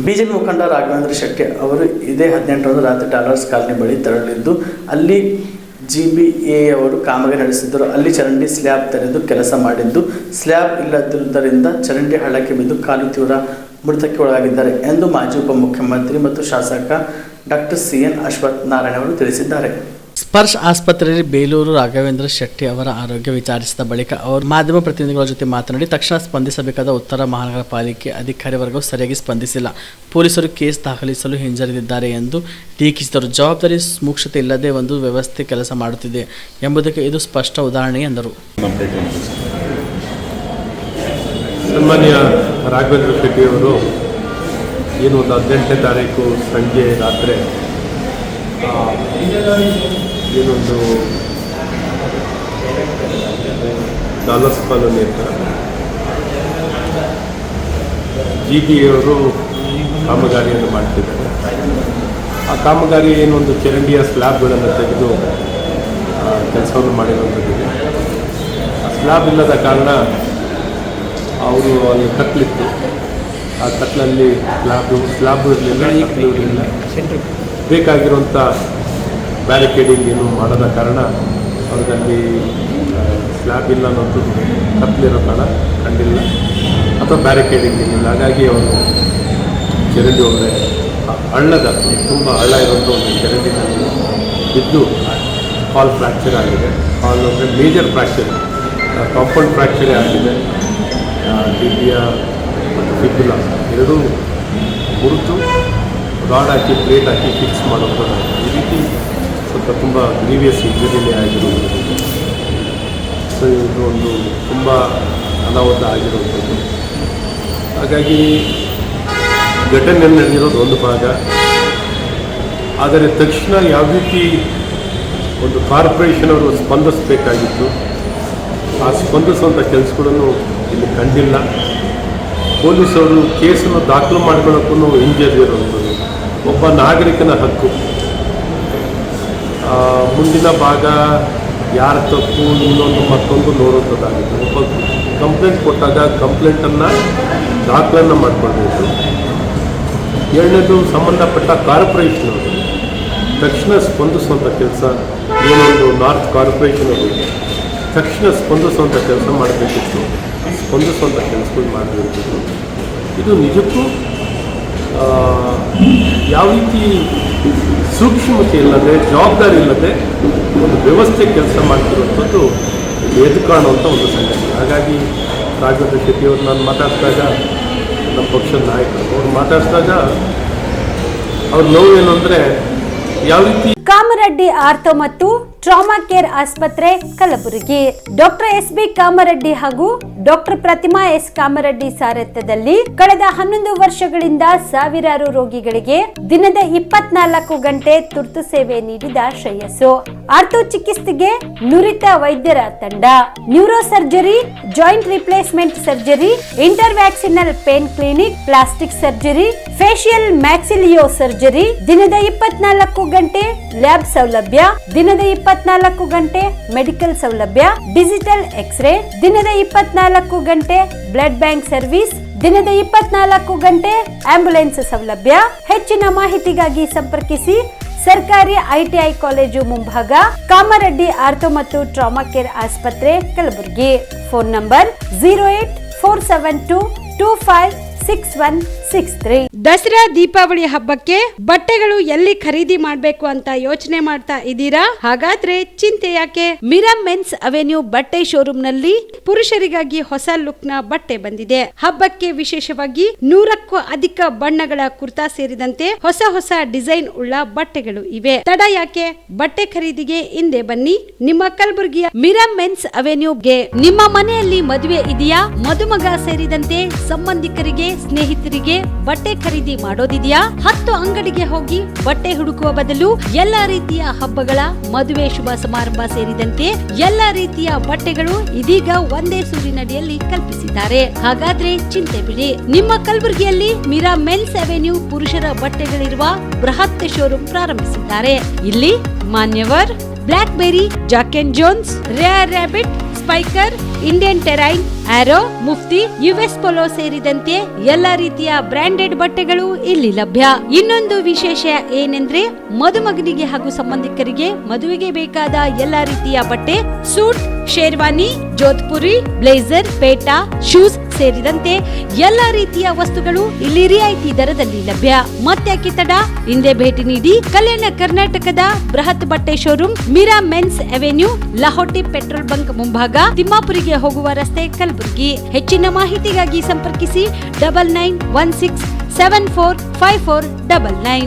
BJP ಮುಖಂಡ ರಾಘವೇಂದ್ರ ಶೆಟ್ಟಿ ಅವರು ಇದೇ 18ರಂದು ರಾತ್ರಿ ಡಾಲರ್ಸ್ ಕಾಲನಿ ಬಳಿ ತೆರಳಿದ್ದು ಅಲ್ಲಿ GBA ಅವರು ಕಾಮಗಾರಿ ನಡೆಸಿದ್ದರು. ಅಲ್ಲಿ ಚರಂಡಿ ಸ್ಲ್ಯಾಬ್ ತೆರೆದು ಕೆಲಸ ಮಾಡಿದ್ದು ಸ್ಲ್ಯಾಬ್ ಇಲ್ಲದಿರುವುದರಿಂದ ಚರಂಡಿ ಹಳ್ಳಕ್ಕೆ ಬಿದ್ದು ಕಾಲು ತೀವ್ರ ಮುರಿತಕ್ಕೆ ಒಳಗಾಗಿದ್ದಾರೆ ಎಂದು ಮಾಜಿ ಉಪಮುಖ್ಯಮಂತ್ರಿ ಮತ್ತು ಶಾಸಕ ಡಾಕ್ಟರ್ CN ಅಶ್ವಥ್ ನಾರಾಯಣ ಅವರು ತಿಳಿಸಿದ್ದಾರೆ. ಸ್ಪರ್ಶ್ ಆಸ್ಪತ್ರೆಯಲ್ಲಿ ಬೇಲೂರು ರಾಘವೇಂದ್ರ ಶೆಟ್ಟಿ ಅವರ ಆರೋಗ್ಯ ವಿಚಾರಿಸಿದ ಬಳಿಕ ಅವರು ಮಾಧ್ಯಮ ಪ್ರತಿನಿಧಿಗಳ ಜೊತೆ ಮಾತನಾಡಿ ತಕ್ಷಣ ಸ್ಪಂದಿಸಬೇಕಾದ ಉತ್ತರ ಮಹಾನಗರ ಪಾಲಿಕೆ ಅಧಿಕಾರಿ ವರ್ಗವು ಸರಿಯಾಗಿ ಸ್ಪಂದಿಸಿಲ್ಲ, ಪೊಲೀಸರು ಕೇಸ್ ದಾಖಲಿಸಲು ಹಿಂಜರಿದಿದ್ದಾರೆ ಎಂದು ಟೀಕಿಸಿದರು. ಜವಾಬ್ದಾರಿ ಸೂಕ್ಷ್ಮತೆ ಇಲ್ಲದೆ ಒಂದು ವ್ಯವಸ್ಥೆ ಕೆಲಸ ಮಾಡುತ್ತಿದೆ ಎಂಬುದಕ್ಕೆ ಇದು ಸ್ಪಷ್ಟ ಉದಾಹರಣೆ ಎಂದರು. ಸನ್ಮಾನ್ಯ ರಾಘವೇಂದ್ರ ಶೆಟ್ಟಿ ಅವರು ಏನು ಒಂದು 18ನೇ ತಾರೀಕು ಸಂಜೆ ರಾತ್ರಿ ಏನೊಂದು ಡಾಲರ್ಸ್ ಕಾಲೋನಿ ಅಂತ GBA ಅವರು ಕಾಮಗಾರಿಯನ್ನು ಮಾಡ್ತಿದ್ದಾರೆ. ಆ ಕಾಮಗಾರಿ ಏನೊಂದು ಚರಂಡಿಯ ಸ್ಲ್ಯಾಬ್ಗಳನ್ನು ತೆಗೆದು ಕೆಲಸವನ್ನು ಮಾಡಿರುವಂಥದ್ದಿದೆ. ಆ ಸ್ಲ್ಯಾಬ್ ಇಲ್ಲದ ಕಾರಣ ಅವರು ಅಲ್ಲಿ ಕತ್ತಲಿತ್ತು. ಆ ಕತ್ತಲಲ್ಲಿ ಸ್ಲ್ಯಾಬ್ ಇರಲಿಲ್ಲ, ಕತ್ತಲು ಇರಲಿಲ್ಲ. ಬೇಕಾಗಿರುವಂಥ ಬ್ಯಾರಿಕೇಡಿಂಗ್ ಏನು ಮಾಡದ ಕಾರಣ ಅವ್ರಲ್ಲಿ ಸ್ಲ್ಯಾಬ್ ಇಲ್ಲ ಅನ್ನೋದು ಕತ್ತಲಿರೋ ಕಾರಣ ಕಂಡಿಲ್ಲ ಅಥವಾ ಬ್ಯಾರಿಕೇಡಿಂಗ್ ಇಲ್ಲ. ಹಾಗಾಗಿ ಅವರು ಚರಂಡಿ ಒಳಗಡೆ ಹಳ್ಳದ ತುಂಬ ಹಳ್ಳ ಇರುವಂಥ ಒಂದು ಚರಂಡಿನಲ್ಲಿ ಬಿದ್ದು ಕಾಲ್ ಫ್ರ್ಯಾಕ್ಚರ್ ಆಗಿದೆ. ಕಾಲ್ ಅಂದರೆ ಮೇಜರ್ ಫ್ರ್ಯಾಕ್ಚರ್, ಕಾಂಪೌಂಡ್ ಫ್ರ್ಯಾಕ್ಚರೇ ಆಗಿದೆ. ಟಿಬಿಯಾ ಮತ್ತು ಫಿಬ್ಯುಲಾ ಎರಡೂ ಮುರಿದು ರಾಡ್ ಹಾಕಿ ಪ್ಲೇಟ್ ಹಾಕಿ ಫಿಕ್ಸ್ ಮಾಡೋದು ಈ ರೀತಿ ಸ್ವಲ್ಪ ತುಂಬ ಗ್ರೀವಿಯಸ್ ಇಂಜುರಿನೇ ಆಗಿರುವುದು. ಸೊ ಇದು ಒಂದು ತುಂಬ ಅನಾಹುತ ಆಗಿರುವಂಥದ್ದು. ಹಾಗಾಗಿ ಘಟನೆ ನಡೆದಿರೋದು ಒಂದು ಭಾಗ. ಆದರೆ ತಕ್ಷಣ ಯಾವ ರೀತಿ ಒಂದು ಕಾರ್ಪೊರೇಷನ್ ಅವರು ಸ್ಪಂದಿಸಬೇಕಾಗಿತ್ತು, ಆ ಸ್ಪಂದಿಸುವಂಥ ಕೆಲಸಗಳನ್ನು ಇಲ್ಲಿ ಕಂಡಿಲ್ಲ. ಪೊಲೀಸವರು ಕೇಸನ್ನು ದಾಖಲು ಮಾಡ್ಕೊಳ್ಳೋಕ್ಕೂ ಹಿಂಜರಿದಿರುವಂಥದ್ದು. ಒಬ್ಬ ನಾಗರಿಕನ ಹಕ್ಕು. ಮುಂದಿನ ಭಾಗ ಯಾರ ತಪ್ಪು ಇನ್ನೊಂದು ಮತ್ತೊಂದು ನೋಡುವಂಥದ್ದಾಗಿತ್ತು. ಒಬ್ಬ ಕಂಪ್ಲೇಂಟ್ ಕೊಟ್ಟಾಗ ಕಂಪ್ಲೇಂಟನ್ನು ದಾಖಲನ್ನು ಮಾಡಿಕೊಳ್ಬೇಕು. ಎರಡನೇದು ಸಂಬಂಧಪಟ್ಟ ಕಾರ್ಪೊರೇಷನ್ ಅವರು ತಕ್ಷಣ ಸ್ಪಂದಿಸುವಂಥ ಕೆಲಸ, ಏನೊಂದು ನಾರ್ತ್ ಕಾರ್ಪೊರೇಷನ್ ಅವರು ತಕ್ಷಣ ಸ್ಪಂದಿಸುವಂಥ ಕೆಲಸ ಮಾಡಬೇಕಿತ್ತು, ಸ್ಪಂದಿಸುವಂಥ ಕೆಲಸಗಳು ಮಾಡಬೇಕಿತ್ತು. ಇದು ನಿಜಕ್ಕೂ ಯಾವ ರೀತಿ ಸೂಕ್ಷ್ಮತೆ ಇಲ್ಲದೆ, ಜವಾಬ್ದಾರಿ ಇಲ್ಲದೆ ಒಂದು ವ್ಯವಸ್ಥೆ ಕೆಲಸ ಮಾಡ್ತಿರುವಂಥದ್ದು ಎದ್ದು ಕಾಣುವಂಥ ಒಂದು ಸಂಗತಿ. ಹಾಗಾಗಿ ರಾಘವೇಂದ್ರ ಶೆಟ್ಟಿಯವರು ನಾನು ಮಾತಾಡಿಸಿದಾಗ, ನಮ್ಮ ಪಕ್ಷದ ನಾಯಕರು ಅವ್ರು ಮಾತಾಡಿಸಿದಾಗ ಅವ್ರ ನೋವು ಏನು ಅಂದರೆ ಯಾವ ರೀತಿ ಕಾಮರೆಡ್ಡಿ ಆರ್ಥೋ ಮತ್ತು ಟ್ರಾಮಾ ಕೇರ್ ಆಸ್ಪತ್ರೆ ಕಲಬುರಗಿ ಡಾಕ್ಟರ್ SB ಕಾಮರೆಡ್ಡಿ ಹಾಗೂ ಡಾಕ್ಟರ್ ಪ್ರತಿಮಾ S ಕಾಮರೆಡ್ಡಿ ಸಾರಥ್ಯದಲ್ಲಿ ಕಳೆದ 11 ವರ್ಷಗಳಿಂದ ಸಾವಿರಾರು ರೋಗಿಗಳಿಗೆ ದಿನದ 24 ಗಂಟೆ ತುರ್ತು ಸೇವೆ ನೀಡಿದ ಶ್ರೇಯಸ್ಸು. ಆರ್ಥೋ ಚಿಕಿತ್ಸೆಗೆ ನುರಿತ ವೈದ್ಯರ ತಂಡ, neuro surgery, joint replacement surgery, interventional pain clinic, plastic surgery, facial maxillo surgery, ದಿನದ 24 ಗಂಟೆ ಲ್ಯಾಬ್ ಸೌಲಭ್ಯ, ದಿನದ 24 ಗಂಟೆ ಮೆಡಿಕಲ್ ಸೌಲಭ್ಯ, ಡಿಜಿಟಲ್ ಎಕ್ಸ್ರೇ, ದಿನದ 24 ಗಂಟೆ ಬ್ಲಡ್ ಬ್ಯಾಂಕ್ ಸರ್ವಿಸ್, ದಿನದ 24 ಗಂಟೆ ಆಂಬ್ಯುಲೆನ್ಸ್ ಸೌಲಭ್ಯ. ಹೆಚ್ಚಿನ ಮಾಹಿತಿಗಾಗಿ ಸಂಪರ್ಕಿಸಿ ಸರ್ಕಾರಿ ITI ಕಾಲೇಜು ಮುಂಭಾಗ, ಕಾಮರೆಡ್ಡಿ ಆರ್ಥೋ ಮತ್ತು ಟ್ರಾಮಾ ಕೇರ್ ಆಸ್ಪತ್ರೆ ಕಲಬುರಗಿ. Phone number 08472256163. ದಸರಾ ದೀಪಾವಳಿ ಹಬ್ಬಕ್ಕೆ ಬಟ್ಟೆಗಳು ಎಲ್ಲಿ ಖರೀದಿ ಮಾಡಬೇಕು ಅಂತ ಯೋಚನೆ ಮಾಡ್ತಾ ಇದ್ದೀರಾ? ಹಾಗಾದ್ರೆ ಚಿಂತೆ ಯಾಕೆ? ಮಿರಾ ಮೆನ್ಸ್ ಅವೆನ್ಯೂ ಬಟ್ಟೆ ಶೋರೂಮ್ ನಲ್ಲಿ ಪುರುಷರಿಗಾಗಿ ಹೊಸ ಲುಕ್ ನ ಬಟ್ಟೆ ಬಂದಿದೆ. ಹಬ್ಬಕ್ಕೆ ವಿಶೇಷವಾಗಿ 100ಕ್ಕೂ ಅಧಿಕ ಬಣ್ಣಗಳ ಕುರ್ತಾ ಸೇರಿದಂತೆ ಹೊಸ ಹೊಸ ಡಿಸೈನ್ ಉಳ್ಳ ಬಟ್ಟೆಗಳು ಇವೆ. ತಡ ಯಾಕೆ? ಬಟ್ಟೆ ಖರೀದಿಗೆ ಹಿಂದೆ ಬನ್ನಿ ನಿಮ್ಮ ಕಲಬುರಗಿಯ ಮಿರಾ ಮೆನ್ಸ್ ಅವೆನ್ಯೂಗೆ. ನಿಮ್ಮ ಮನೆಯಲ್ಲಿ ಮದುವೆ ಇದೆಯಾ? ಮದುಮಗ ಸೇರಿದಂತೆ ಸಂಬಂಧಿಕರಿಗೆ, ಸ್ನೇಹಿತರಿಗೆ ಬಟ್ಟೆ ಖರೀದಿ ಮಾಡೋದಿದೆಯಾ? 10 ಅಂಗಡಿಗೆ ಹೋಗಿ ಬಟ್ಟೆ ಹುಡುಕುವ ಬದಲು ಎಲ್ಲಾ ರೀತಿಯ ಹಬ್ಬಗಳ, ಮದುವೆ, ಶುಭ ಸಮಾರಂಭ ಸೇರಿದಂತೆ ಎಲ್ಲಾ ರೀತಿಯ ಬಟ್ಟೆಗಳು ಇದೀಗ ಒಂದೇ ಸೂರಿನಡಿಯಲ್ಲಿ ಕಲ್ಪಿಸಿದ್ದಾರೆ. ಹಾಗಾದ್ರೆ ಚಿಂತೆ ಬಿಡಿ. ನಿಮ್ಮ ಕಲಬುರಗಿಯಲ್ಲಿ ಮಿರಾ ಮೆನ್ಸ್ ಅವೆನ್ಯೂ ಪುರುಷರ ಬಟ್ಟೆಗಳಿರುವ ಬೃಹತ್ ಶೋರೂಮ್ ಪ್ರಾರಂಭಿಸಿದ್ದಾರೆ. ಇಲ್ಲಿ Manyavar, Blackberry, Jack and Jones, Rare Rabbit, Spykar Indian Terrain, Arrow, Mufti, US Polo ಸೇರಿದಂತೆ ಎಲ್ಲಾ ರೀತಿಯ ಬ್ರಾಂಡೆಡ್ ಬಟ್ಟೆಗಳು ಇಲ್ಲಿ ಲಭ್ಯ. ಇನ್ನೊಂದು ವಿಶೇಷ ಏನೆಂದ್ರೆ ಮದುಮಗನಿಗೆ ಹಾಗೂ ಸಂಬಂಧಿಕರಿಗೆ ಮದುವೆಗೆ ಬೇಕಾದ ಎಲ್ಲಾ ರೀತಿಯ ಬಟ್ಟೆ, ಸೂಟ್, ಶೇರ್ವಾನಿ, ಜೋಧ್ಪುರಿ, ಬ್ಲೇಸರ್, ಪೇಟಾ, ಶೂಸ್ ಸೇರಿದಂತೆ ಎಲ್ಲಾ ರೀತಿಯ ವಸ್ತುಗಳು ಇಲ್ಲಿ ರಿಯಾಯಿತಿ ದರದಲ್ಲಿ ಲಭ್ಯ. ಮತ್ತ್ಯಾಕೆ ತಡ, ಹಿಂದೆ ಭೇಟಿ ನೀಡಿ. ಕಲ್ಯಾಣ ಕರ್ನಾಟಕದ ಬೃಹತ್ ಬಟ್ಟೆ showroom, Meera men's avenue, Lahoti petrol bunk ಮುಂಭಾಗ, ತಿಮ್ಮಾಪುರಿಗೆ ಹೋಗುವ ರಸ್ತೆ, ಕಲಬುರಗಿ. ಹೆಚ್ಚಿನ ಮಾಹಿತಿಗಾಗಿ ಸಂಪರ್ಕಿಸಿ 9916745499.